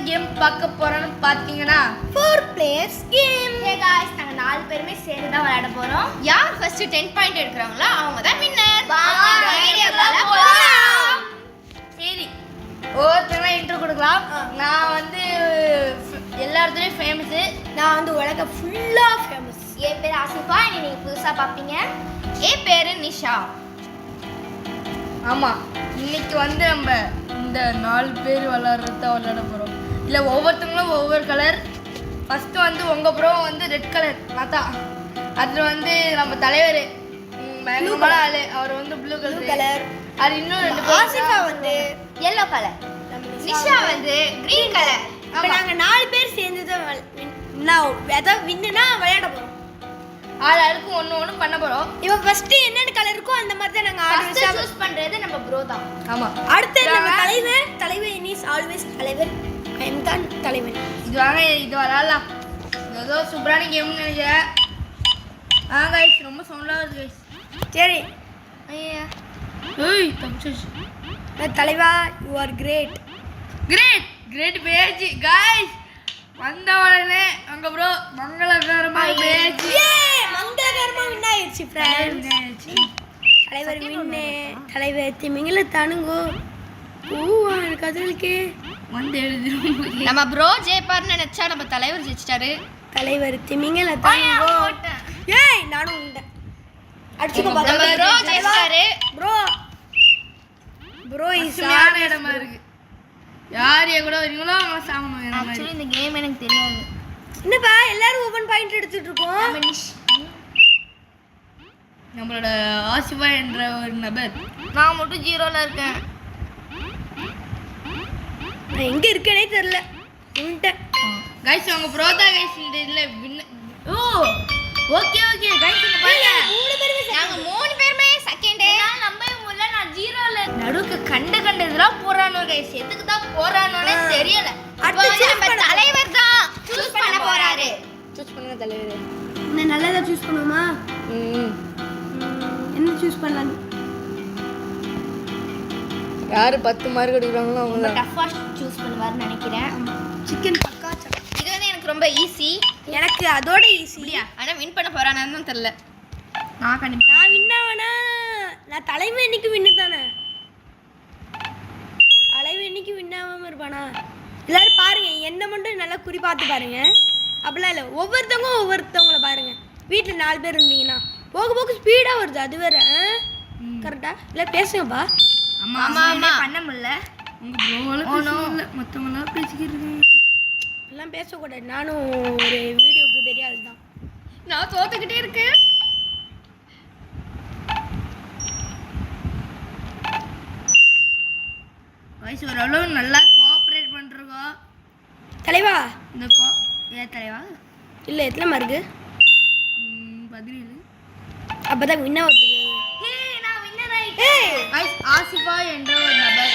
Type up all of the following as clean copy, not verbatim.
Game பார்க்க போறோம்னு பாத்தீங்கன்னா 4 players game. Hey guys, நாங்க 4 பேருமே சேர்ந்து தான் விளையாட போறோம். யார் ஃபர்ஸ்ட் 10 பாயிண்ட் எடுக்கறாங்களோ அவங்க தான் வின்னர். வாங்க வீடியோக்குள்ள போலாம். சரி ஒவ்வொருத்தங்க இன்ட்ரோ கொடுக்கலாம். நான் வந்து எல்லா இடத்துலயும் ஃபேமஸ். நான் வந்து உலக ஃபுல்லா ஃபேமஸ். என் பேர் ஆசிஃபா, நீங்க புதுசா பாப்பீங்க. என் பேரு நிஷா. ஆமா, இன்னைக்கு வந்து நம்ம இந்த 4 பேர் விளையாட போறோம். இல்ல ஒவ்வொருத்தங்களும் ஒவ்வொரு கலர். ஃபர்ஸ்ட் வந்து உங்க ப்ரோ வந்து ரெட் கலர் மாதா. அதுல வந்து நம்ம தலைவர் பயங்கரமான ஆளு, அவர் வந்து ப்ளூ கலர். அது இன்னும் 2 பேர். ஆசிஃபா வந்து yellow கலர், நிஷா வந்து green கலர். அப்ப நாங்க 4 பேர் சேர்ந்து தான் வின்னுனா விளையாட போறோம். ஆளுக்கு ஒண்ணு பண்ண போறோம். இப்போ ஃபர்ஸ்ட் என்னென்ன கலர் இருக்கோ அந்த மாதிரி தான் நாங்க ஃபர்ஸ்ட் சூஸ் பண்றது நம்ம ப்ரோ தான். ஆமா, அடுத்து நம்ம தலைவர் இஸ் ஆல்வேஸ் தலைவர். ஐ அம் தான் தலைவர். இது வாங்க, இது விளையாடலாம். ஏதோ சூப்பரான கேம்னு நினைக்கிறேன். கைஸ் ரொம்ப சவுண்டா வருது கைஸ். சரி ஐயா ஏய் தம்சஸ் தலைவா, you are great. Great page guys. வந்த உடனே அங்க ப்ரோ மங்களகரமா பேஜ். மங்களகரமா வின் ஆயிடுச்சு फ्रेंड्स. தலைவர் வின்னு. தலைவர் திமிங்கல தானுங்கோ. ஓ எனக்கு அதுலக்கே வந்து எழுதிரும். நம்ம ப்ரோ ஜெயிப்பார்னு நினைச்சா நம்ம தலைவர் ஜெயிச்சிட்டாரு. தலைவர் திமிங்கல தானுங்கோ. ஏய் நானும் உண்டேன். அடிச்சுக்கோ பாப்பா. நம்ம ப்ரோ ஜெயிச்சாரு. ப்ரோ இஸ் சரியான இடமா இருக்கு. யார் கூட வரீங்களோ அவங்க சாமணும். ஆக்சுவலி இந்த கேம் எனக்கு தெரியாது. என்னப்பா எல்லாரும் ஓபன் பாயிண்ட் எடுத்துட்டு இருக்கோம். நம்மளோட ஆசிஃபா என்ற ஒரு நபர். நான் மட்டும் 0ல இருக்கேன். நான் எங்க இருக்கேனே தெரியல. உண்டேன் கைஸ் அவங்க ப்ரோ தான் கைஸ். இந்த இல்ல ஓ ஓகே கைஸ் இங்க பாருங்க. நாங்க 3 பேருமே செகண்ட். நான் நம்பவே முடியல, நான் 0ல. நடுவுக்கு கண்ட இதெல்லாம் போறானோ கைஸ். எதுக்கு தான் போறானோனே தெரியல. அடுத்து நம்ம தலைவர் தான் சூஸ் பண்ண போறாரு. சூஸ் பண்ணுங்க தலைவரே. நான் நல்லதா சூஸ் பண்ணுமா? என்ன சூஸ் பண்ணலாம்? யாரு 10 மார்க் எடுக்கறாங்களோ அவங்க ரொம்ப டஃபா சூஸ் பண்ணுவார்னு நினைக்கிறேன். சிக்கன் பக்கா. இது வந்து எனக்கு ரொம்ப ஈஸி. எனக்கு அதோட ஈஸி. அப்படியா? ஆனா வின் பண்ண போறானான்னு தான் தெரியல. நான் வின் ஆவனா? நான் தலைவன் இன்னைக்கு வின்னு தானே. தலைவன் இன்னைக்கு வின் ஆகாம இருப்பானா? எல்லாரும் பாருங்க, என்ன மட்டும் நல்லா குறி பார்த்து பாருங்க. அப்படிலாம் இல்லை, ஒவ்வொருத்தவங்கள பாருங்க. வீட்டில் 4 பேர் இருந்தீங்கன்னா போக ஸ்பீடாக வருது. அது வேற கரெக்டா இல்லை? பேசுங்கப்பா. ஆமா பண்ண முடியல. உங்க ப்ரோவால பேசல, மத்தவங்களா பேசிக்கிட்டு எல்லாம் பேசக்கூடாது. நானும் ஒரு வீடியோக்கு பெரிய ஆள் தான். நான் தோத்துக்கிட்டே இருக்கேன். கைஸ் ஓரளவு நல்லா கோஆபரேட் பண்றோம் தலைவா. இந்த தலைவா இல்லை எத்தனை மார்க்கு? 17. அப்பதான் வின்ன வருது. கைஸ் ஆசிஃபா என்ற ஒரு நபர்.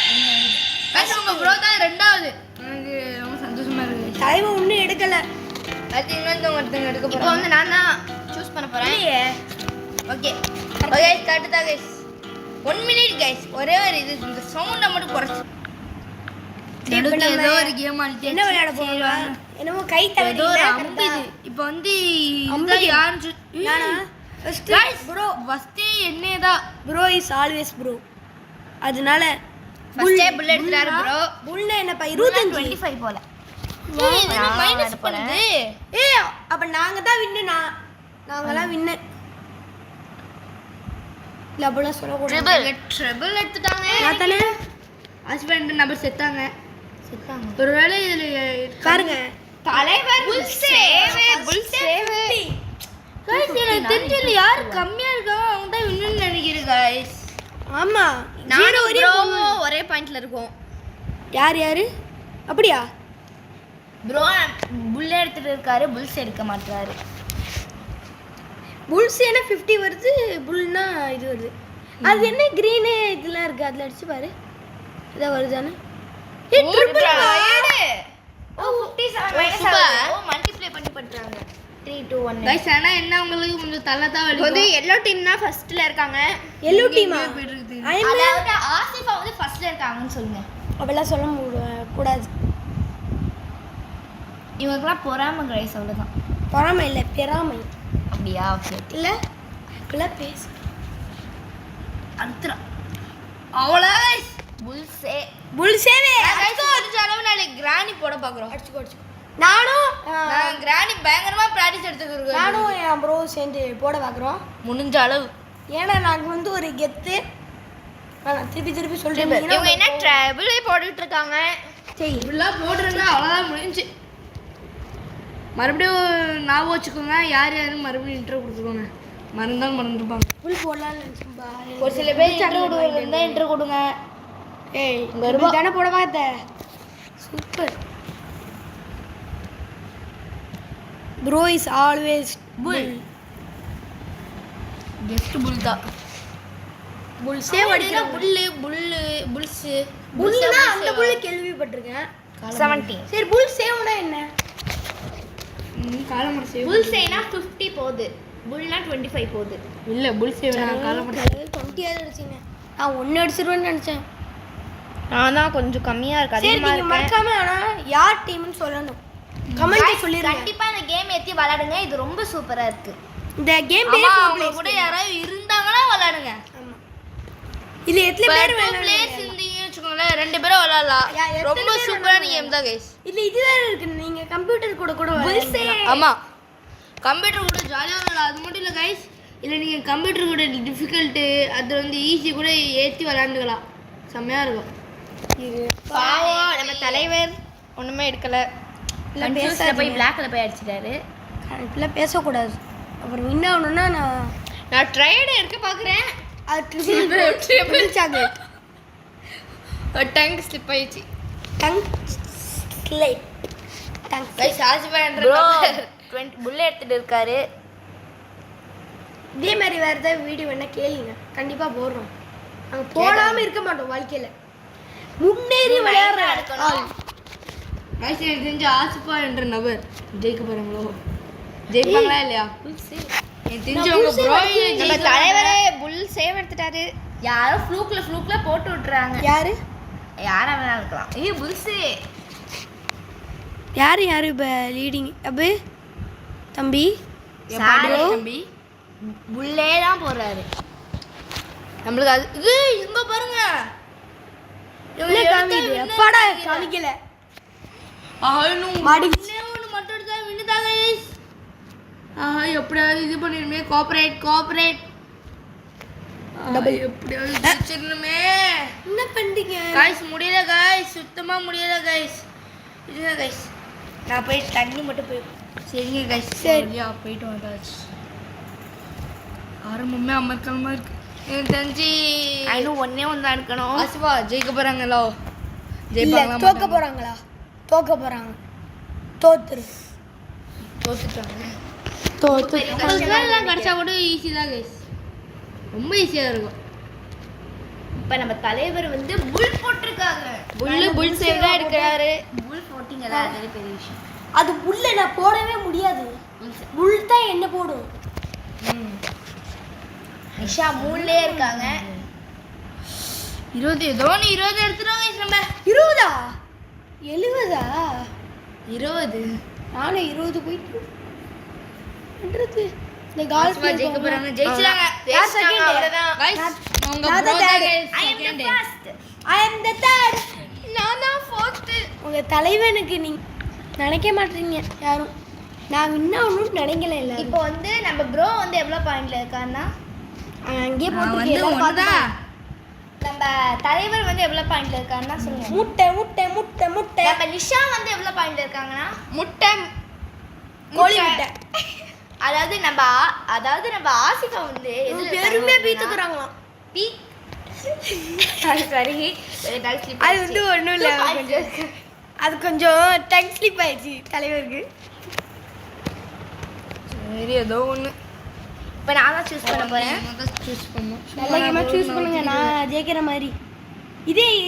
கைஸ் உங்க ப்ரோ தான் 2வது. எனக்கு ரொம்ப சந்தோஷமா இருக்கு. தலைவா ஒன்றும் எடுக்கல. அது இன்னொருத்தவங்க எடுக்க இப்போ போறாங்க. வந்து நான் தான் சூஸ் பண்ண போறேன். ஓகே ஸ்டார்ட் தான் கைஸ். 1 minute guys. ஒரே ஒரு இது இந்த சவுண்ட மட்டும் குறைச்சு. ஏதோ ஒரு கேம் ஆடிட்டு என்ன விளையாட போறோம்? என்னமோ கை ஏதோ ஒரு தவறி அம்பு இது. இப்போ வந்து அம்பு இந்த யாரு நானா? ஃபர்ஸ்ட் ப்ரோ ஃபர்ஸ்ட் என்னேதான். Bro is always bro. அதனால ஃபர்ஸ்டே புல் எடுத்துறாரு ப்ரோ. புல்னா என்னப்பா 25 25 போல. ஏய் இது மைனஸ் பண்ணுது. ஏய் அப்ப நாங்க தான் வின்னு. நாங்கலாம் வின்னு. இல்ல அப்படிலாம் சொல்லக்கூடாது. ட்ரிபிள் எடுத்துட்டாங்க. நான் தானே ஆசிஃபா என்ற நபர் செத்தாங்க. ஒருவேளை இதுல பாருங்க. தலைவர் புல் சேவ். கைஸ் எனக்கு தெரியல யார் கம்மியா இருக்காங்க அவங்க தான் வின்னு நினைக்கிறேன் கைஸ். ஆமா, நானும் ப்ரோவும் ஒரே பாயிண்ட்ல இருக்கோம். யாரு அப்படியா? ப்ரோ புல் எடுத்துட்டு இருக்காரு, புல்ஸ் எடுக்க மாட்டாரு. புல்ஸ் என்ன 50 வருது, புல்னா இது வருது. அது என்ன கிரீன் இதெல்லாம் இருக்கு, அதுல அடிச்சு பாரு. இத வருதானே? ஏ ட்ரிபிள் எடு. ஓ 57 மைனஸ் ஆகுது. ஓ மல்டிப்ளை பண்ணி பண்றாங்க. 3 2 1. கைஸ் ஆனா என்ன உங்களுக்கு கொஞ்சம் தலை தான் வந்து வலிக்கும். எல்லோ டீம் தான் ஃபர்ஸ்ட்ல இருக்காங்க. எல்லோ டீமா? அதாவது ஆசிஃபா வந்து ஃபர்ஸ்ட்ல இருக்காங்கன்னு சொல்லுங்க. அப்படிலாம் சொல்ல கூடாது. இவங்களுக்குலாம் பொறாமை கைஸ் அவ்வளோதான். பொறாமை இல்லை பெறாமை அப்படியா? ஓகே. இல்லை இப்பெல்லாம் பேசு அடுத்துடா அவ்வளோ புல்சே அளவு நாளைக்கு கிராணி போட பார்க்குறோம். அடிச்சுக்கோ அடிச்சுக்கோ. நானும் நான் கிராணி பயங்கரமாக ப்ராக்டிஸ் எடுத்துக்கிறோம். நானும் என் ப்ரோ சேர்ந்து போட பார்க்குறோம் முடிஞ்ச அளவு. ஏன்னா நாங்கள் வந்து ஒரு கெத்து திருப்பி திருப்பி சொல்கிறேன். இவங்க என்ன ட்ரபிளே போட்டுட்டு இருக்காங்க. சரி இப்படிலாம் போட்டுருங்க அவ்வளோதான் முடிஞ்சு. மறுபடியும் ஞாபகம் வச்சுக்கோங்க யார் யாரும் மறுபடியும் இன்ட்ரோ கொடுத்துக்கோங்க. மறந்தாலும் மறந்துருப்பாங்க. புல் போடலான்னு நினச்சோம்பா. ஒரு சில பேர் இன்ட்ரோ கொடுக்குறதா இன்ட்ரோ கொடுங்க. ஏய் இங்கே தானே போட பார்த்த. Super. Bro is always full. Just full தான். புல்ஸே வடிக்கிறோம். புல்ஸு புல்னா அந்த புல் கேள்விப்பட்டிருக்கேன். 17. சரி புல் சேவ்னா என்ன? காலமடை சேவ். புல்சேனா 50 போகுது, புல்னா 25 போகுது. இல்லை புல் சேவ் நான் காலமடை 20 அடிச்சிங்க. நான் 1 அடிச்சிருவேன்னு நினச்சேன். நான் தான் கொஞ்சம் கம்மியாக இருக்கு. சரி அதிகமாக நீங்கள் இருக்கு. மறக்காம ஆனால் யார் டீம்னு சொல்லணும். கமெண்ட்ல சொல்லிருங்க. கண்டிப்பாக இந்த கேம் ஏற்றி விளையாடுங்க. இது ரொம்ப சூப்பராக இருக்கு. இந்த கேம் ஆமா, பேர் அவங்க கூட யாராவது இருந்தாங்கன்னா விளையாடுங்க. ஆமா. இது எத்தனை பேர் வேணும்? பிளேஸ் இருந்தீங்கன்னு வச்சுக்கோங்களேன், 2 பேரும் விளையாடலாம். எத்தனை ரொம்ப பேர் சூப்பரான கேம் தான் கைஸ். இல்ல இது வேற இருக்கு. நீங்க கம்ப்யூட்டர் கூட கூட விளையாடலாம். ஆமா, கம்ப்யூட்டர் கூட ஜாலியாக விளையாடலாம். அது மட்டும் இல்லை கைஸ், இல்லை நீங்கள் கம்ப்யூட்டர் கூட டிஃபிகல்ட்டு அது வந்து ஈஸி கூட ஏற்றி விளையாண்டுக்கலாம். செம்மையாக இருக்கும். பாவம் நம்ம தலைவர் ஒன்றுமே எடுக்கல. இல்ல பேச போய் பிளாக்ல போய் அடிச்சிட்டாரு. இப்பெல்லாம் பேசக்கூடாது. அப்புறம் என்ன ஆகணும்னா நான் ட்ரைடு எடுக்க பார்க்குறேன். அது ட்ரிபிள் சாக்லேட் டங்க் ஸ்லிப் ஆயிடுச்சு. டங் ஸ்லைட் டங் கைஸ் ஆசிஃபான்ற ப்ரோ 20 புல்ல எடுத்துட்டு இருக்காரு. இதே மாதிரி வேற ஏதாவது வீடியோ வேணா கேளுங்க, கண்டிப்பா போடுறோம். நாங்க போடாம இருக்க மாட்டோம் வாழ்க்கையில. முன்னேறி விளையாடுற இருக்கணும். கைஸ் எனக்கு தெரிஞ்ச ஆசிஃபா என்ற நபர் ஜெயிக்க போறாங்களோ? ஜெயிப்பாங்களா இல்லையா? எனக்கு தெரிஞ்சவங்க ப்ரோ நம்ம தலைவரே புல் சேவ் எடுத்துட்டாரு. யாரோ ஃப்ளூக்ல போட்டு விட்டுறாங்க. யாரு யாரா வேணா இருக்கலாம். புல்ஸே யாரு இப்ப லீடிங்? அபு தம்பி பாடுறோ தம்பி புல்லே தான் போறாரு. நம்மளுக்கு அது இது இங்க பாருங்க. என்ன காமிக்குது? அப்பாடா காமிக்கல. மாடி ஒன்று மட்டும் எடுத்தா வின்னுதா கைஸ். எப்படியாவது இது பண்ணிருமே. கோஆபரேட் எப்படியாவது ஜெயிச்சிடணுமே. என்ன பண்றீங்க கைஸ்? முடியல கைஸ், சுத்தமா முடியல கைஸ். இதுங்க கைஸ், நான் போய் தண்ணி மட்டும் போய். சரிங்க கைஸ், சரியா போயிட்டு வந்தாச்சு. ஆரம்பமே அமர்க்கலமா இருக்கு. எனக்கு தெரிஞ்சு இன்னும் ஒன்று தான் இருக்கணும். ஆசிஃபா ஜெயிக்க போறாங்களோ? இல்ல ஜெயிப்பாங்களா? தோக்க போறாங்களா? தோக்க போறாங்க. தோத்துட்டாங்க. தோத்து எல்லாம் கிடைச்சா கூட ஈஸி தான் கைஸ், ரொம்ப ஈஸியாக இருக்கும். இப்போ நம்ம தலைவர் வந்து புல் போட்டிருக்காங்க. புல் சேவ் தான் எடுக்கிறாரு. புல் போட்டிங்களா? அது பெரிய விஷயம். அது புல்ல நான் போடவே முடியாது. புல் தான் என்ன போடும். நிஷா மூணுலே இருக்காங்க. 20 ஏதோ 20 எடுத்துருவாங்க கைஸ். நம்ம 20 70 20 நானும் 20 போயிட்டு பண்றது. இந்த ஆசிஃபா கால்ஃப் ஜெயிக்க போறாங்க. ஜெயிச்சிட்டாங்க. யார் second? அவ்வளவுதான். கைஸ் அவங்க நான் bro தான் தான் third. guys. I am the Second. first. I am the third. நான் தான் fourth. உங்க தலைவனுக்கு நீ நினைக்க மாட்டீங்க யாரும். நான் வின் ஆகணும்னு நினைக்கல எல்லாரும். இப்போ வந்து நம்ம ப்ரோ வந்து எவ்வளோ பாயிண்ட்ல இருக்காருன்னா அங்கேயே நான் வந்து போட்டு ஒண்ணுதான். நம்ம தலைவர் வந்து எவ்வளோ பாயிண்ட்ல இருக்காருன்னா சொல்லுங்க. முட்டை நம்ம நிஷா வந்து எவ்வளோ பாயிண்ட்ல இருக்காங்கன்னா முட்டை கோழி முட்டை. அதாவது நம்ம ஆசிஃபா வந்து பெருமையா பீத்துக்குறாங்களாம். சரி அது வந்து ஒன்றும் இல்லை. அது கொஞ்சம் டங் ஸ்லிப் ஆயிடுச்சு தலைவருக்கு. சரி ஏதோ ஒன்று. இப்போ நான் தான் சூஸ் பண்ண போறேன். சூஸ் பண்ணோம். நல்ல கேமா சூஸ் பண்ணுங்க, நான் ஜெயிக்கிற மாதிரி.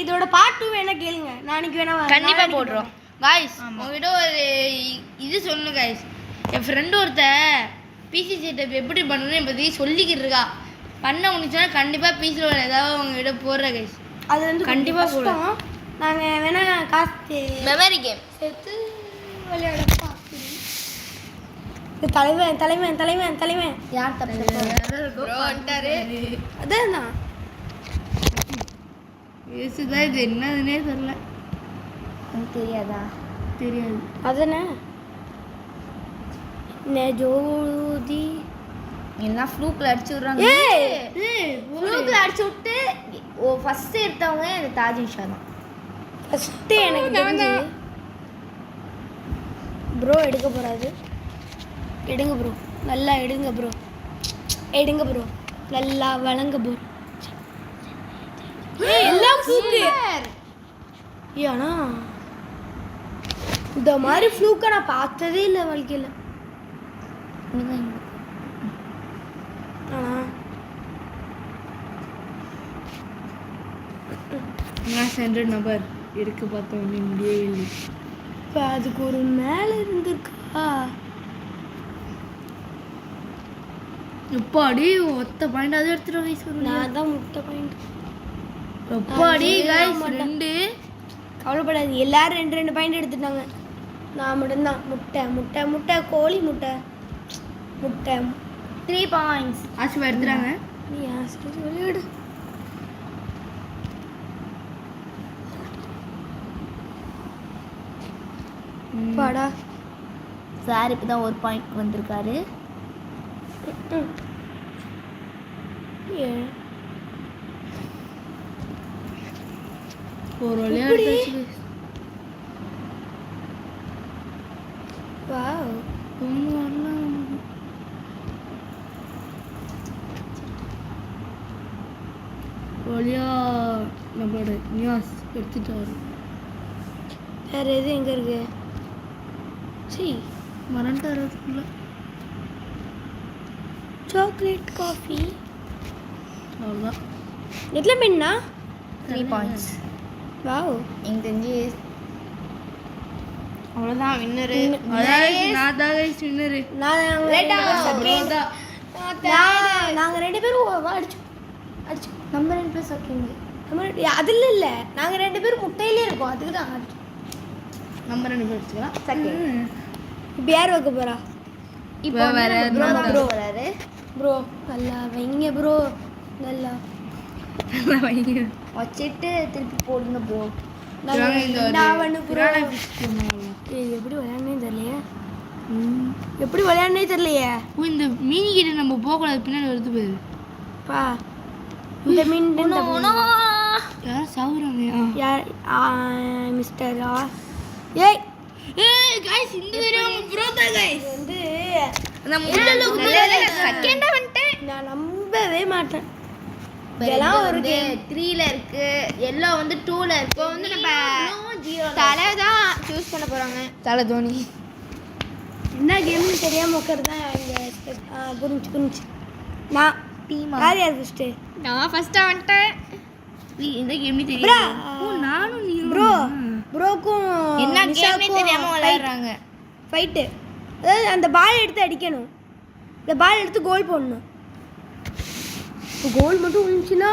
இதோட பார்ட் 2 வேணா கேளுங்க. நாளைக்கு வேணா கண்டிப்பா போடுறோம். காய்ஸ் உங்ககிட்ட ஒரு இது சொல்லணும் காய்ஸ். என் ஃப்ரெண்டு ஒருத்த பிசி செட்டப் எப்படி பண்ணணும்னு பற்றி சொல்லிக்கிட்டு இருக்கா. பண்ண முடிச்சுன்னா கண்டிப்பாக பிசியில் ஏதாவது உங்ககிட்ட போடுற கைஸ். அது வந்து கண்டிப்பா கண்டிப்பாக போடுவோம். நாங்கள் வேணா காசு மெமரி கேம் சேர்த்து விளையாட பார்க்கிறேன். தலைவன் தலைவன் தலைவன் தலைவன் யார் தப்பு ப்ரோ வந்துட்டாரு. அதான் தான் ஏசுதான் இது என்னதுன்னே தெரியல. எனக்கு தெரியாதா? தெரியாது. அதானே ஜோதி எல்லாம் ஃப்ளூக்கில் அடிச்சு விட்றாங்க. ஃப்ளூக்கில் அடிச்சு விட்டு ஃபஸ்ட்டு எடுத்தவங்க எனக்கு தாஜ் விஷா தான். ஃபஸ்ட்டு எனக்கு தெரிஞ்சு ப்ரோ எடுக்க போகிறாரு. எடுங்க ப்ரோ, நல்லா எடுங்க ப்ரோ, எடுங்க ப்ரோ, நல்லா வழங்க ப்ரோ. எல்லாம் ஃப்ளூக்கு. ஏன்னா இந்த மாதிரி ஃப்ளூக்கை நான் பார்த்ததே இல்லை வாழ்க்கையில். ஆனா நான் சென்ற நபர் எடுக்க பார்த்த ஒன்று முடியவில்லை. இப்போ அதுக்கு ஒரு மேலே இருந்திருக்கா? எப்பாடி ஒத்த பாயிண்ட் அது எடுத்துட்டு கைஸ் வரும். நான் தான் முட்டை பாயிண்ட். எப்பாடி கைஸ் 2 கவலைப்படாது, எல்லாரும் 2 பாயிண்ட் எடுத்துட்டாங்க. நான் மட்டும்தான் முட்டை முட்டை முட்டை கோழி முட்டை முட்டை 3 பாயிண்ட்ஸ். ஆசிவா எடுத்துறாங்க. நீ ஆசை விளையாடு. பாடா சார் இப்போ தான் 1 பாயிண்ட் வந்திருக்காரு. ஏன் ஒரு விளையாட்டு வாவ் வழியா நம்மளோட நியாஸ் எடுத்துட்டாரு. வேற எது எங்க இருக்கு? சரி மறந்துட்டாருக்குள்ள சாக்லேட் காஃபி அவ்வளோதான். எட்ல மின்னா 3 பாயிண்ட்ஸ். வாவ் எனக்கு தெரிஞ்சு அவ்வளோதான் வின்னரு. நான் தான் கைஸ் வின்னரு. நாங்க 2 பேரும் அடிச்சோம் அடிச்சோம். நம்ம 2 பேர் செகண்ட். அதில் இல்லை, நாங்கள் 2 பேரும் முட்டையிலே இருக்கோம், அதுக்கு தான் அடிச்சோம். நம்ம 2 பேர் வச்சுக்கலாம். செகண்ட். இப்போ யார் வைக்க போகிறா? இப்போ வேற ப்ரோ வராரு. ப்ரோ நல்லா வைங்க ப்ரோ, நல்லா வச்சுட்டு திருப்பி போடுங்க ப்ரோ. எப்படி விளையாடனே தெரியலையே, எப்படி விளையாடனே தெரியலையே. இந்த மீனி கிட்ட நம்ம போகக்கூடாது, பின்னாடி எடுத்து போயிரு. பா இந்த மீன் யாரும் சாவுறாங்க. யார்? மிஸ்டரா? ஏய் ஏய் गाइस இந்த வீடியோ நம்ம ப்ரோ தான் गाइस. வந்து நம்ம செகண்டா வந்துட்டேன். நான் நம்பவே மாட்டேன். இதெல்லாம் ஒரு 3ல இருக்கு, எல்லோ வந்து 2ல இருக்கு. இப்போ வந்து நம்ம தலை தான் சூஸ் பண்ண போறாங்க. தலை தோனி. என்ன கேம்னு தெரியாம உட்கார்றது தான் இங்க. புரிஞ்சு நான் டீம் யார் யார் ஃபர்ஸ்ட்? நான் ஃபர்ஸ்டா வந்துட்டேன். இந்த கேம் ப்ரோ தெரியும். நானும் நீ ப்ரோக்கும் என்ன கேம்னே தெரியாம விளையாடுறாங்க. ஃபைட்டு. அதாவது அந்த பால் எடுத்து அடிக்கணும், இந்த பால் எடுத்து கோல் போடணும். இப்போ கோல் மட்டும் விழுந்துச்சுன்னா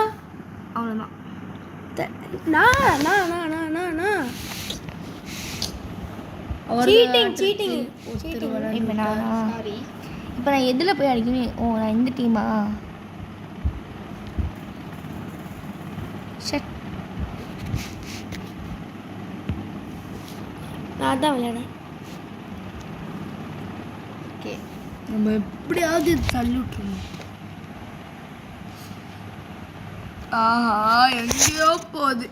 அவ்வளோதான். சீட்டிங். இப்போ நான் எதில் போய் அடிக்கணும்? ஓ நான் இந்த டீமா? ஷட். நான் தான் விளையாடேன். ஓகே, நம்ம எப்படியாவது தள்ளி விட்டுருணும். ஆஹா எங்கேயோ போகுது.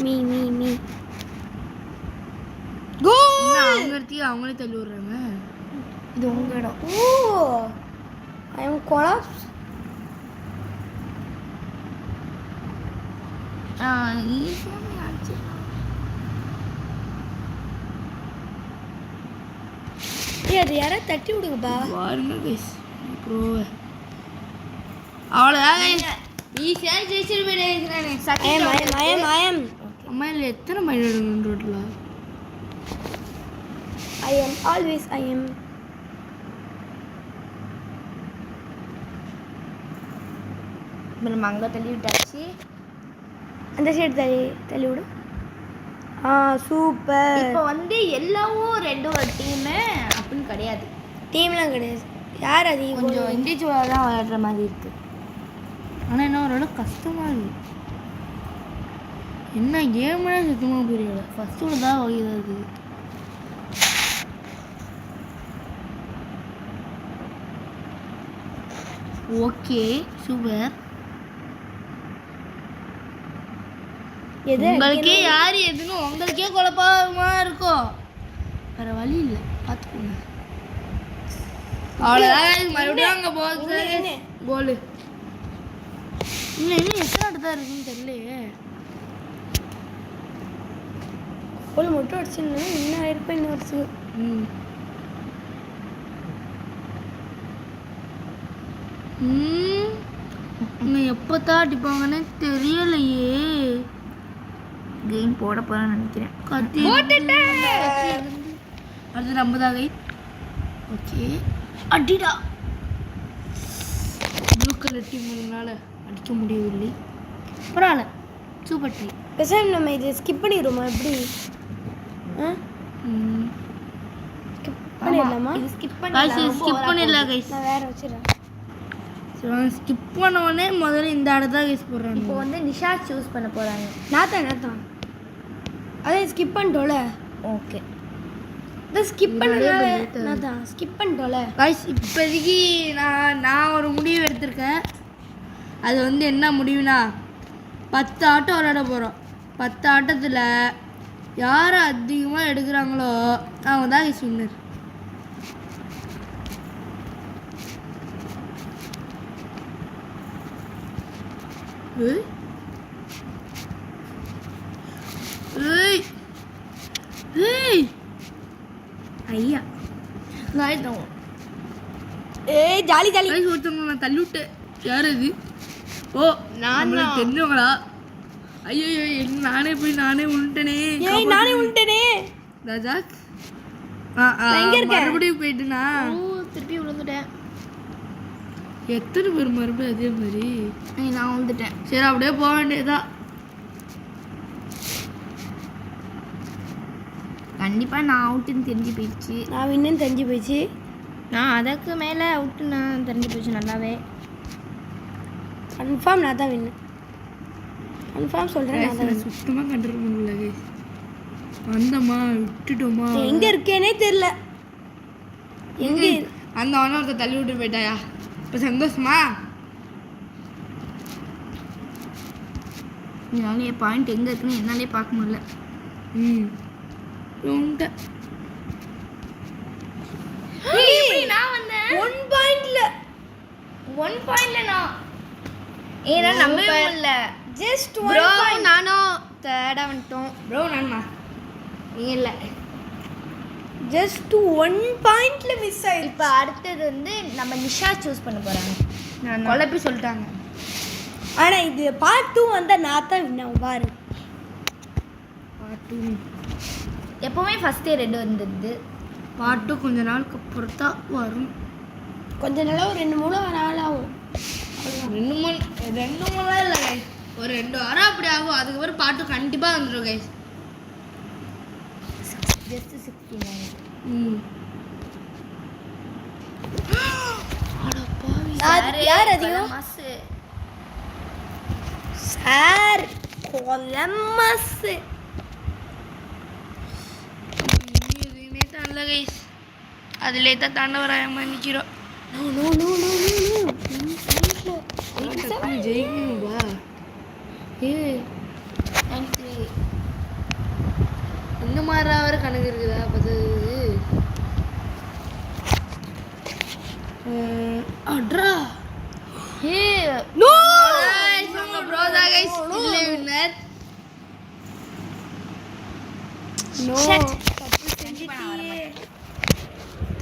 மீ அவங்க இடத்தையே அவங்களே தள்ளி விடுறாங்க. இது உங்க இடம். ஓ ஐ அம் கொலாப்ஸ். அது யாராவது தட்டி விடுங்கப்பா. பாருங்க கைஸ் ப்ரோ அவ்வளோதான் கைஸ். ஈஸியாக ஜெயிச்சிட்டு போயிடுறேன். அம்மா இல்லை எத்தனை மைண்ட் எடுக்கணும் ரோட்டில்? I am always I am. இப்போ நம்ம அங்கே தள்ளி விட்டாச்சு. அந்த சைடு தள்ளி விடு. சூப்பர். இப்போ வந்து எல்லாவும் ரெண்டும் ஒரு டீமு அப்படின்னு கிடையாது. டீம்லாம் கிடையாது. யார் அதிகம் கொஞ்சம் இண்டிவிஜுவலாக தான் விளையாடுற மாதிரி இருக்கு. ஆனால் என்ன ஒரு கஷ்டமாக இருக்கு. என்ன கேம்னா சுத்தமாக புரியல. ஃபஸ்ட்டு தான் வகையாது. Okay super. எது உங்களுக்கே யார் எதுன்னு உங்களுக்கே குழப்பமா இருக்கும். வேற வழி இல்லை, பார்த்துக்கோங்க. அவ்வளோதான். மறுபடியும் அங்கே போகுது கோலு. இன்னும் எத்தனை ஆட்டு தான் இருக்குன்னு தெரியலையே. கோல் மட்டும் அடிச்சுன்னா இன்னும் ஆயிருப்பேன் இன்னும் அடிச்சு. இன்னும் எப்போ தான் அடிப்பாங்கன்னு தெரியலையே. கேம் போட போறேன்னு நினைக்கிறேன். கத்தி அது நம்ம தான் கை. ஓகே அடிடா. ப்ளூ கலர் டீம்னால அடிக்க முடியவில்லை. பரவாயில்ல, சூப்பர் ட்ரை. பேசாம நம்ம இதை ஸ்கிப் பண்ணிடுவோமா? எப்படி பண்ணிடலாமா? இது ஸ்கிப் பண்ணிடலாம் கைஸ். நான் வேற வச்சிடறேன். ஸ்கிப் பண்ண உடனே முதல்ல இந்த ஆடை தான் கைஸ் போடுறாங்க. இப்போ வந்து நிஷா சூஸ் பண்ண போகிறாங்க. நாத்தான் அதே ஸ்கிப் பண்ணிட்டோல. ஓகே, இதை ஸ்கிப் பண்ணல. நாத்தான் ஸ்கிப் பண்ணிட்டோல கைஸ். இப்போதைக்கு நான் ஒரு முடிவு எடுத்திருக்கேன். அது வந்து என்ன முடிவுனா 10 ஆட்டம் விளையாட போகிறோம். 10 ஆட்டத்தில் யார் அதிகமாக எடுக்கிறாங்களோ அவங்க தான் கைஸ் வின்னர். ஐயா ஏய் ஜாலி ஜாலி. ஒருத்தவங்க நான் தள்ளி விட்டேன். யார் அது? ஓ, நான் தெரிஞ்சவங்களா? ஐயோ, நானே விழுந்துட்டேனே. ஏய் நானே விழுந்துட்டேனே. ராஜாக் எங்க இருக்க? மறுபடியும் போயிட்டுனா திருப்பி விழுந்துட்டேன். எத்தனை பேர் மறுபடியும் அதே மாதிரி? நான் வந்துட்டேன். சரி, அப்படியே போக வேண்டியதா. கண்டிப்பாக நான் அவுட்டுன்னு தெரிஞ்சு போயிடுச்சு. நான் வின்னு தெரிஞ்சு போயிடுச்சு. நான் அதுக்கு மேலே அவுட்டு நான் தெரிஞ்சு போயிடுச்சு. நல்லாவே கன்ஃபார்ம் நான் தான் வின்னு. கன்ஃபார்ம் சொல்கிறேன். நான் தான் சுத்தமாக கண்ட்ரோல் பண்ணல கைஸ். வந்தோமா விட்டுட்டோமா, எங்கே இருக்கேனே தெரில. எங்கே அந்த ஒருத்தர் தள்ளி விட்டு போயிட்டாயா? இப்போ சந்தோஷமா? என்னாலே பாயிண்ட் எங்கே இருக்குன்னு என்னாலே பார்க்க முடியல. ரொம்ப நான் வந்தேன் 1 பாயிண்ட்ல. 1 பாயிண்ட்ல நான் ஏன்னா நம்பவே இல்ல. Just 1 point. நானும் தேர்டா வந்துட்டோம். ப்ரோ நானா? நீ இல்ல. ஜஸ்ட் 1 பாயிண்ட்ல மிஸ் ஆயிடுச்சு. இப்போ அடுத்தது வந்து நம்ம நிஷா சூஸ் பண்ண போறாங்க. நான் குழப்பி சொல்லிட்டாங்க. ஆனா இது பார்ட் 2 வந்தா நான் தான் வின் ஆகும் பாரு. பார்ட் 2 எப்பவுமே ஃபர்ஸ்டே ரெட் வந்துடுது. பார்ட் 2 கொஞ்ச நாளுக்கு அப்புறம் தான் வரும். கொஞ்ச நாளா ஒரு 2-3 நாள் ஆகும். 2 மூணு இல்லை கைஸ், ஒரு 2 வாரம் அப்படி ஆகும். அதுக்கப்புறம் பார்ட் 2 கண்டிப்பாக வந்துடும் கைஸ். ஜஸ்ட் 69. யார் அதிகம்? சார் கொலமஸ். எதுவுமே தரல கைஸ். அதிலே தான் தாண்டவராயமாக நிற்கிறோம். ஜெயிக்கணும்பா. இந்த மாதிரி வர கணக்கு இருக்குதா? பார்த்தது அட்ரா.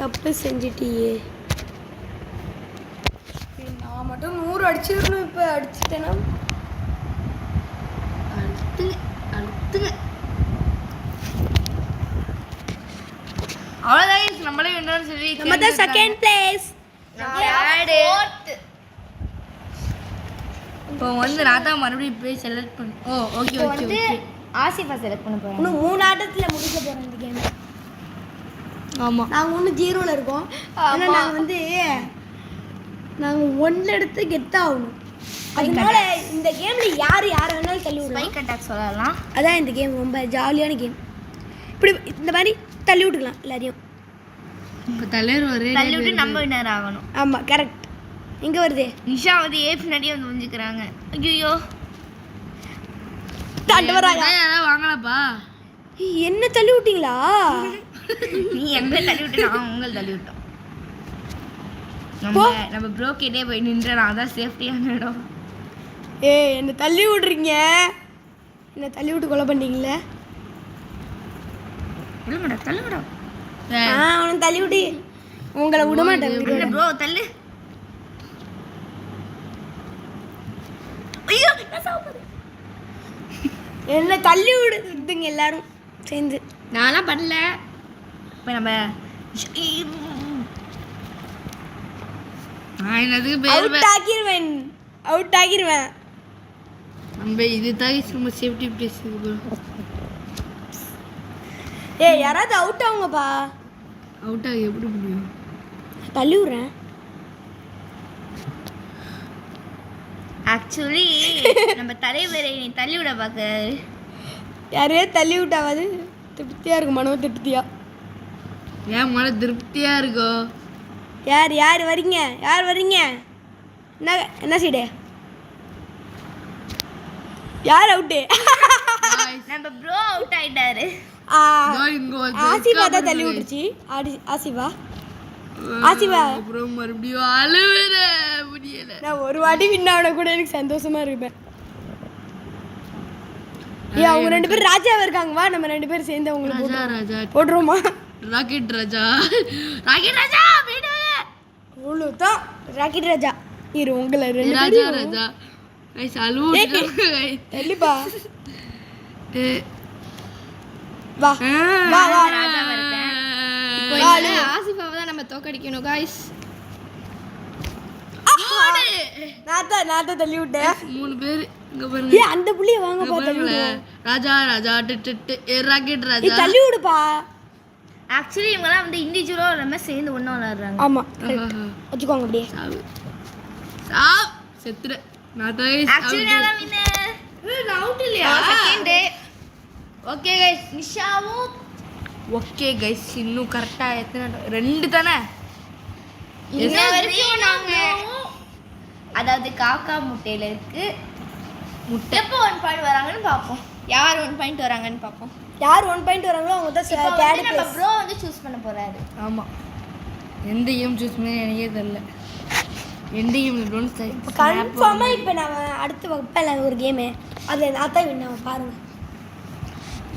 தப்பு செஞ்சிட்டியே. நான் மட்டும் 100 அடிச்சிருக்கணும். இப்போ அடிச்சிட்டேன்னா அடுத்துங்க அவ்வளோதான். நம்மளே வேணும்னு சொல்லி நம்ம தான் செகண்ட் பிளேஸ். இப்போ வந்து நான் தான் மறுபடியும் போய் செலக்ட் பண்ண. Oh okay okay okay. ஆசிஃபா செலக்ட் பண்ண போகிறேன். இன்னும் 3 ஆட்டத்தில் முடிக்க போகிறோம் இந்த கேம். ஆமாம் நாங்கள் ஒன்றும் 0ல இருக்கோம். ஆனால் நாங்கள் வந்து நாங்கள் 1 எடுத்து கெத்தாகணும். அதனால இந்த கேமில் யார் வேணாலும் தள்ளி விடலாம். ஸ்பைக் அட்டாக் சொல்லலாம். அதான் இந்த கேம் ரொம்ப ஜாலியான கேம். இப்படி இந்த மாதிரி தள்ளி விட்டுக்கலாம் எல்லாரையும். இப்போ தலைவர் ஒரே தள்ளி விட்டு நம்ம வின்னர் ஆகணும். ஆமாம் கரெக்ட். இங்கே வருது நிஷா வந்து பின்னாடியே வந்து முடிஞ்சுக்கிறாங்க. ஐயோ தண்டவராயா யாராவது வாங்கலப்பா. என்ன தள்ளி விட்டீங்களா? நீ எங்களை தள்ளி விட்டு நான் உங்களை தள்ளி விட்டோம். நம்ம ப்ரோ கிட்டே போய் நின்றேன். அதான் சேஃப்டியான இடம். என்ன தள்ளி விடுறீங்க? என்ன தள்ளி விட்டு கொலை பண்ணீங்களே? தள்ளுங்கடா. அவனை தள்ளி விட்டு உங்களை விட மாட்டேன். ப்ரோ தள்ளு. ஐயோ என்ன தள்ளி விடுங்க எல்லாரும் சேர்ந்து. நான்லாம் பண்ணல. இப்போ நம்ம நான் என்னதுக்கு பேர் அவுட் ஆகிருவேன். நம்ம இது தான் நம்ம சேஃப்டி பேசுது. யாராவது அவுட் ஆகுங்கப்பா. அவுட் ஆக எப்படி முடியும்? தள்ளி விடுறேன். ஆக்சுவலி நம்ம தலைவரை நீ தள்ளி விட பார்க்க. யாரையே தள்ளி விட்டாவது திருப்தியாக இருக்கும். மனோ திருப்தியா. ஏன் மன திருப்தியா இருக்கும். யார் வரீங்க? என்ன சைடு? யார் அவுட்டு? நம்ம ப்ரோ அவுட் ஆயிட்டாரு. ஆசிஃபா தான் தள்ளி விட்டுருச்சு. ஆசிஃபா அப்புறம் மறுபடியும் அழுவுற முடியல. நான் ஒரு வாட்டி வின் ஆன கூட எனக்கு சந்தோஷமா இருப்பேன். அவங்க 2 பேரும் ராஜாவா இருக்காங்க. வா நம்ம 2 பேரும் சேர்ந்து அவங்களுக்கு ராஜா போடுறோமா? ராக்கெட் ராஜா வீடு அவ்வளோதான். ராக்கெட் ராஜா இரு உங்களை 2 ராஜா ராஜா கைஸ் அழுவுறாங்க. எல்லிப்பா வா வா வா ராஜாவா இருக்கேன். ஆசிஃபாவை தான் நம்ம தோக்கடிக்கணும் காய்ஸ். நான் தான் தள்ளி விட்டேன். 3 பேர் இங்க பாருங்க. அந்த புள்ளிய வாங்க பா தள்ளி விடு. ராஜா ராக்கெட் ராஜா தள்ளி விடுப்பா. ஆக்சுவலி இவங்கலாம் வந்து இண்டிவிஜுவலாக எல்லாமே சேர்ந்து ஒன்றா விளையாடுறாங்க. ஆமா வச்சுக்கோங்க அப்படியே. செத்துற நான் தான் ஆக்சுவலி நான் வின்னர். நான் அவுட் இல்லையா? செகண்ட். Okay guys. நிஷாவும் ஓகே கைஸ் இன்னும் கரெக்டா எத்தனை 2 தானே? இன்ன வரைக்கும் நாங்க அதாவது காக்கா முட்டையில இருக்கு. முட்டை எப்போ 1 பாயிண்ட் வராங்கன்னு பார்ப்போம். யார் 1 பாயிண்ட் வராங்கன்னு பார்ப்போம். யார் 1 பாயிண்ட் வராங்களோ அவங்க தான் இப்போ தேர்ட் நம்ம பிளேஸ். ப்ரோ வந்து சூஸ் பண்ண போறாரு. ஆமா எந்த கேம் சூஸ் பண்ணி எனக்கே தெரியல. எந்த கேம் டோன்ட் கன்ஃபார்மா இப்போ நான் அடுத்த வகுப்பில் ஒரு கேமு அது நான் தான் வின் ஆகும் பாருங்க.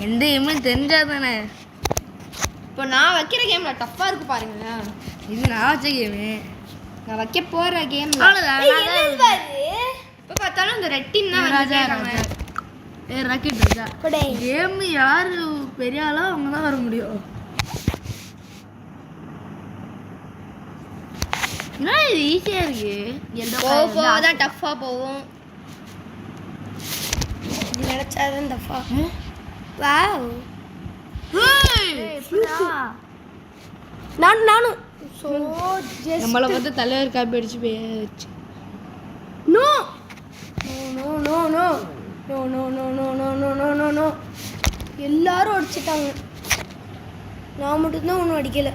எந்த கேம் தெரிஞ்சாதானே. இப்போ நான் வைக்கிற கேம்ல டஃப்பா இருக்கு பாருங்க. இது நான் வச்ச கேமு. நான் வைக்க போற கேம் இப்போ பார்த்தாலும் இந்த ரெட் டீம் தான் ராஜா வந்து ராஜா ராக்கெட் ராஜா கொடை கேம் யாரு பெரிய ஆளோ அவங்க தான் வர முடியும். என்ன இது ஈஸியா இருக்கு. தான் டஃப்பா போகும். இது நினைச்சாதான் தப்பா. வாவ் நானும் ஸோ நம்மளை வந்து தலைவர் காப்பி அடிச்சு போயாச்சு. No no no no no no no no no no no no no எல்லாரும் அடிச்சிட்டாங்க. நான் மட்டும்தான் ஒன்றும் அடிக்கலை.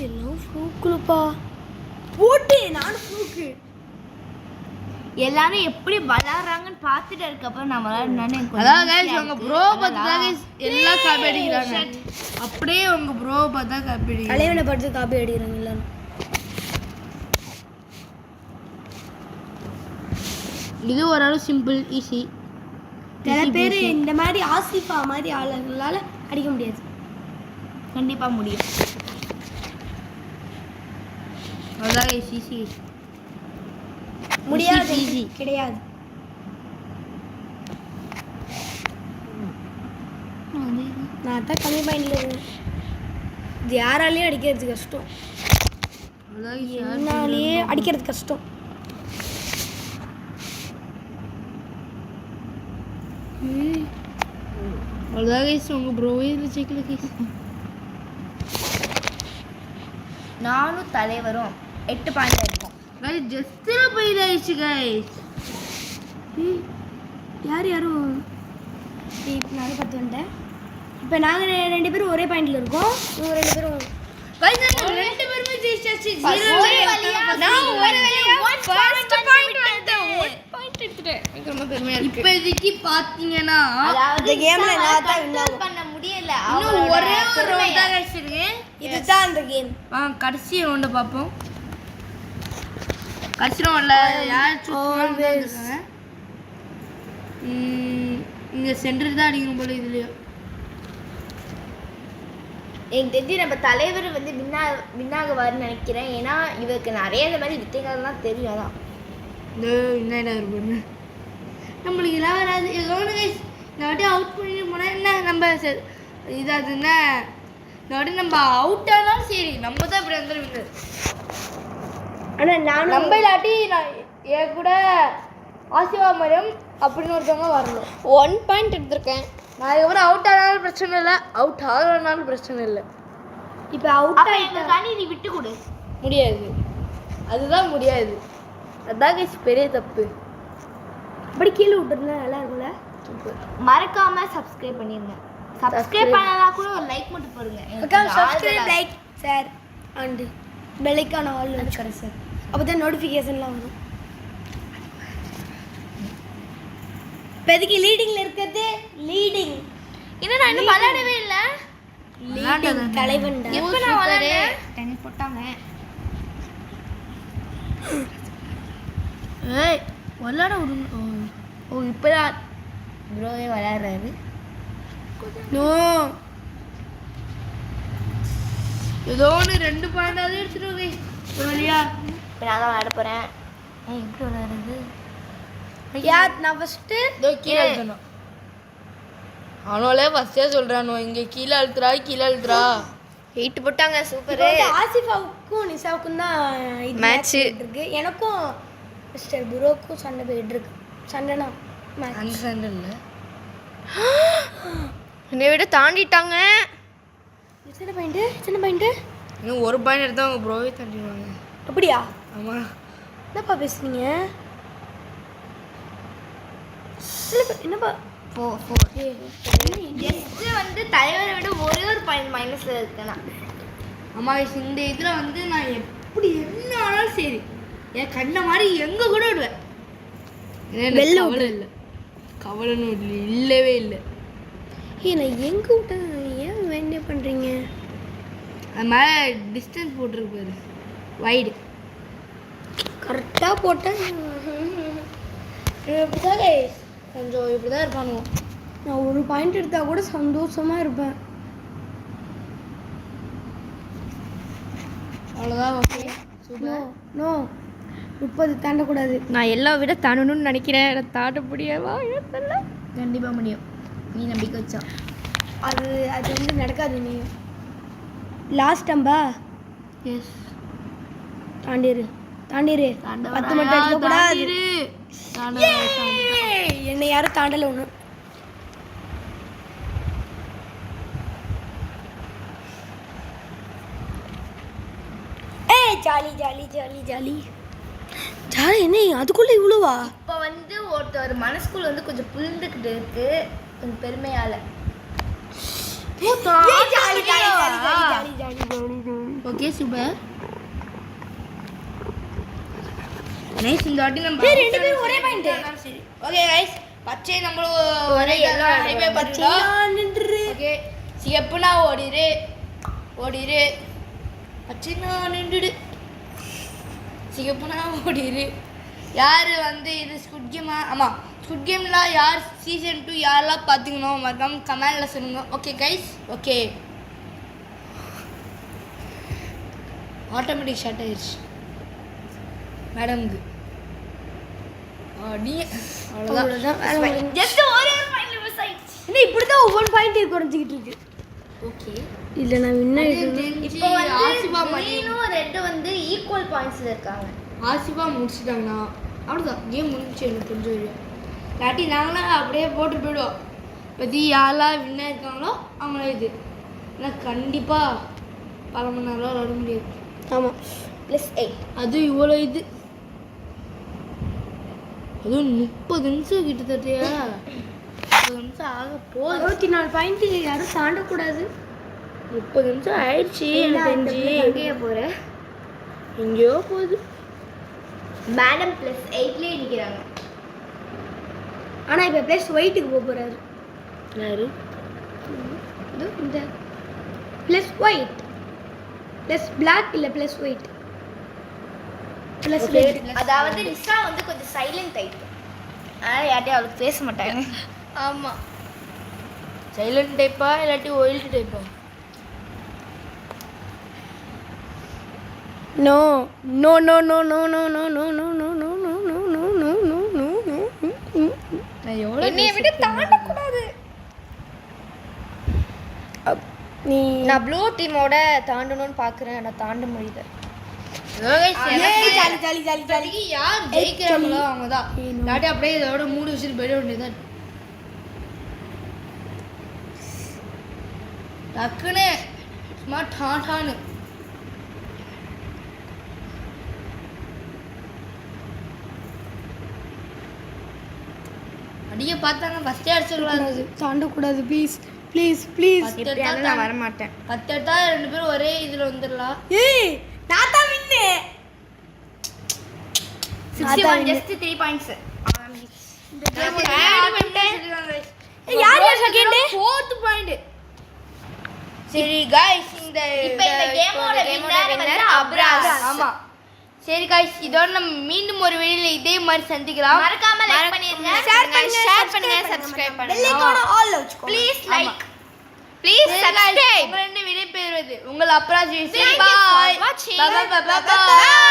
எல்லாம் ஃப்ளூக்குலப்பா போட்டு நானும் ஃப்ளூக்கு. எல்லாரும் எப்படி விளையாடுறாங்கன்னு பார்த்துட்டு அதுக்கப்புறம் நான் விளையாடுனானே. அதான் கைஸ் உங்க ப்ரோ பார்த்து தான் கைஸ் எல்லாம் காப்பி அடிக்கிறாங்க. அப்படியே உங்க ப்ரோ பார்த்தா காப்பி அடிக்கிறாங்க. தலைவனை படித்து காப்பி அடிக்கிறாங்க எல்லாரும். இது ஓரளவு சிம்பிள் ஈஸி. சில பேர் இந்த மாதிரி ஆசிஃபா மாதிரி ஆளுங்களால அடிக்க முடியாது. கண்டிப்பா முடியும். அதான் ஈஸி முடியாது easy. கிடையாது. நான் தான் கம்மி பாயிண்ட்ல இருக்கேன். இது யாராலையும் அடிக்கிறது கஷ்டம். என்னாலேயே அடிக்கிறது கஷ்டம். அவ்வளோதான் கைஸ் உங்கள் ப்ரோவே இதில் ஜெயிக்கல கைஸ். நானும் தலைவரும் 8 பாயிண்ட் இருக்கும். கைஸ் ஜஸ்ட்டில் போயிடாயிடுச்சு கைஸ். யாரும் இப்போ நானும் 10 வந்துட்டேன். இப்போ நாங்கள் 2 பேரும் ஒரே பாயிண்டில் இருக்கோம். இவங்க 2 பேரும் கைஸ் நம்ம 2 பேருமே ஜெயிச்சாச்சு. ஒரு வழியா நான் ஒரு வழியா first point வந்துட்டேன். பாயிண்ட் எடுத்துட்டேன். எனக்கு ரொம்ப பெருமையாக இருக்கு. இப்போதைக்கு பார்த்தீங்கன்னா அதாவது கேம்ல நான் தான் control பண்ண முடியல. இன்னும் ஒரே ஒரு ரவுண்ட் தான் கைஸ் இருக்கு. இதுதான் அந்த கேம். கடைசி ரவுண்டை பார்ப்போம். கடைசி ரவுண்டில் யார் இருக்காங்க? இங்கே சென்டர் தான் அடிக்கணும் போல இதுலையோ. எனக்கு தெரிஞ்சு நம்ம தலைவர் வந்து வின்னாகுவார்னு நினைக்கிறேன். ஏன்னா இவருக்கு நிறைய இந்த மாதிரி வித்தைகள்லாம் தெரியும். அதான் இந்த என்ன இருப்பாரு நம்மளுக்கு எல்லாம் வராது. ஏதோ ஒன்று கைஸ் இந்த வாட்டி அவுட் பண்ணிட்டு போனால் என்ன நம்ம இதாதுன்னா இந்த வாட்டி நம்ம அவுட் ஆனாலும் சரி நம்ம தான் இப்படி வந்துடுவீங்க. ஆனால் நானும் நம்ம இல்லாட்டி நான் என் கூட ஆசிவா மரியம் அப்படின்னு ஒருத்தவங்க வரணும். 1 பாயிண்ட் எடுத்திருக்கேன். நான் இதுக்கப்புறம் அவுட் ஆனாலும் பிரச்சனை இல்லை, அவுட் ஆகலனாலும் பிரச்சனை இல்லை. இப்போ அவுட் எங்களுக்காண்டி நீ விட்டு கொடு. முடியாது, அதுதான் முடியாது. அதான் கைஸ் பெரிய தப்பு. அப்படி கீழே விட்டுருந்தா நல்லா இருக்கும்ல. மறக்காம சப்ஸ்கிரைப் பண்ணிருங்க. சப்ஸ்கிரைப் பண்ணலாம் கூட ஒரு லைக் மட்டும் போடுங்க. Subscribe, like, share and bell icon all வச்சுக்கிறேன் சார். அப்போ தான் நோட்டிஃபிகேஷன்லாம் வரும். இப்போதைக்கு லீடிங்கில் இருக்கிறது லீடிங். இன்னும் நான் இன்னும் விளையாடவே இல்லை. லீடிங் தலைவன்டா. எப்போ நான் விளையாடுறேன்? 10 போட்டாங்க. ஏய் விளாட விடுங்க. ஓ இப்போதான் ப்ரோவே விளையாடுறாரு. நோ ஏதோ ஒன்று 2 பாயிண்டாவது எடுத்துட்டு கைஸ் ஒரு வழியா. இப்போ நான் தான் விளையாட போகிறேன். எப்படி விளையாடுறது? யார் நான் ஃபஸ்ட்டு இதோ கீழே அழுத்தணும். அவனோலே ஃபஸ்ட்டே சொல்கிறானோ இங்கே கீழே அழுத்துறா கீழே அழுத்துறா. 8 போட்டாங்க. சூப்பர். ஆசிஃபாவுக்கும் நிஷாவுக்கும் தான் இது Match. இருக்கு. எனக்கும் மிஸ்டர் புரோக்கும் சண்டை போயிட்டு இருக்கு. சண்டைனா match. அந்த சண்டை இல்லை, என்னை விட தாண்டிட்டாங்க. எத்தனை பாயிண்ட்டு இன்னும் 1 பாயிண்ட் எடுத்தால் அவங்க ப்ரோவே தட்டிடுவாங்க. அப்படியா? ஆமாம் என்னப்பா பேசுனீங்க? என்னப்பா 4 ஜஸ்ட் வந்து தலைவரை விட ஒரே ஒரு பாயிண்ட் மைனஸில் இருக்கேன். ஆமாம் கைஸ் இந்த இதில் வந்து நான் எப்படி என்ன ஆனாலும் சரி என் கண்ணை மாதிரி எங்கே கூட விடுவேன். வெளில கவலை இல்லை, கவலைன்னு இல்லவே இல்லை. நான் எங்கே விட்டேன்? ஏன் வேண்டிய பண்ணுறீங்க? அது மேலே டிஸ்டன்ஸ் போட்டிருப்பாரு வைடு. கரெக்டாக போட்டேன். இப்படிதான் கைஸ் கொஞ்சம் இப்படி தான் இருப்பானுங்க. நான் ஒரு பாயிண்ட் எடுத்தால் கூட சந்தோஷமாக இருப்பேன். அவ்வளோதான். Okay super. நோ 30 தாண்டக்கூடாது. நான் எல்லாம் விட தாண்டணும்னு நினைக்கிறேன். தாண்ட முடியவா? தெரியல. கண்டிப்பாக முடியும். நீ நம்பிக்கை வச்சா. அது வந்து நடக்காது. நீ லாஸ்ட் டம்பா. எஸ் தாண்டிரு 10 மட்டும் அடிக்கக்கூடாது. என்னை யாரும் தாண்டலை ஒன்று. Jolly jolly jolly jolly jolly. என்ன அதுக்குள்ளே இவ்வளோவா? இப்போ வந்து ஒருத்தர் மனசுக்குள்ள வந்து கொஞ்சம் புரிந்துக்கிட்டு இருக்கு, கொஞ்சம் பெருமையால. Okay super nice. இந்த வாட்டி நம்ம 2 பேரும் ஒரே பாயிண்ட். சரி ஓகே கைஸ் பச்சை நம்மளும் ஒரே ஹைவே பார்த்துட்டோம். நின்று ஓகே சிகப்புனா ஓடிரு பச்சைனா நின்றுடு, சிகப்புனா ஓடிரு. யார் வந்து இது ஸ்குட் கேமா? ஆமாம் ஸ்குட் கேமில் யார் சீசன் 2 யாரெல்லாம் பார்த்துக்கணும் மறக்காம கமெண்டில் சொல்லுங்க. Okay guys. Okay automatic shut ஆயிடுச்சு மேடம்க்கு. நீ அவ்வளோதான். ஜஸ்ட் ஒரே ஒரு பாயிண்ட் மிஸ் ஆயிடுச்சு. என்ன இப்படி தான் ஒவ்வொரு பாயிண்ட் குறைஞ்சிக்கிட்டு இருக்கு. ஓகே இல்லை நான் வின் இப்போ வந்து ஆசிபா கிரீனும் ரெட்டு வந்து ஈக்குவல் பாயிண்ட்ஸ்ல இருக்காங்க. ஆசிபா முடிச்சிட்டாங்கண்ணா அவ்வளோதான் கேம் முடிஞ்சு. எனக்கு தெரிஞ்ச வரையும் இல்லாட்டி நாங்களாம் அப்படியே போட்டு போயிடுவோம். பற்றி யாரெல்லாம் வின்னர் இருக்காங்களோ அவங்கள இது. ஏன்னா கண்டிப்பாக பல மணி நேரம் விளாட முடியாது. ஆமாம். +8. அதுவும் இவ்வளோ இது, அதுவும் 30 நிமிஷம் கிட்டத்தட்டையா 30 நிமிஷம் ஆக போகுது. 64 பாயிண்ட் யாரும் தாண்டக்கூடாது. 30 நிமிஷம் ஆயிடுச்சு எனக்கு தெரிஞ்சு. எங்கேயே போகிற எங்கேயோ போகுது. மேடம் +8லேயே நிற்கிறாங்க. ஆனால் இப்போ ப்ளஸ் ஒயிட்டுக்கு போக போகிறாரு. யாரு? இந்த ப்ளஸ் ஒயிட், ப்ளஸ் பிளாக் இல்லை ப்ளஸ் ஒயிட், ப்ளஸ் ரெட். அதாவது நிஷா வந்து கொஞ்சம் சைலண்ட் டைப், அதனால் யார்ட்டையும் அவளுக்கு பேச மாட்டாங்க. ஆமாம். சைலண்ட் டைப்பா இல்லாட்டி ஒயில்டு டைப்பா? No no no no no no no no no no no no no no no no no no. நான் எவ்வளோ என்னைய விட்டு தாண்டக்கூடாது. நீ நான் ப்ளூ டீமோட தாண்டணும்னு பார்க்குறேன், ஆனால் தாண்ட முடியல. Jolly jolly jolly jolly. இப்போதைக்கு யார் ஜெயிக்கிறாங்களோ அவங்க தான். இல்லாட்டி அப்படியே இதோட 3 விஷயம் போயிட வேண்டியதான். டக்குன்னு சும்மா டான்னு. அடிக்க பார்த்தாங்க ஃபஸ்ட்டே அடிச்சிடக்கூடாது. தாண்டக்கூடாது. Please please please. 10 எடுத்தா நான் வரமாட்டேன். 10 எடுத்தா 2 பேரும் ஒரே இதில் வந்துடலாம். ஏய் நான் தான் வின்னு. 61 just 3 points. யார் யார் செகண்ட்? 4th point. சரி गाइस, இந்த இப்போ இந்த கேமோட வின்னர் அப்ராஸ். ஆமா. சரி गाइस, இதோட நம்ம மீண்டும் ஒரு வீடியோல இதே மாதிரி சந்திக்கலாம். மறக்காம லைக் பண்ணிருங்க, ஷேர் பண்ணுங்க, சப்ஸ்கிரைப் பண்ணுங்க. பெல் ஐகானை ஆல்ல வச்சுக்கோ. Please like, please subscribe. உங்க ரெண்டு விடை பெறுவது உங்கள் அப்ராஜ். Thank you for bye watching. Bye bye.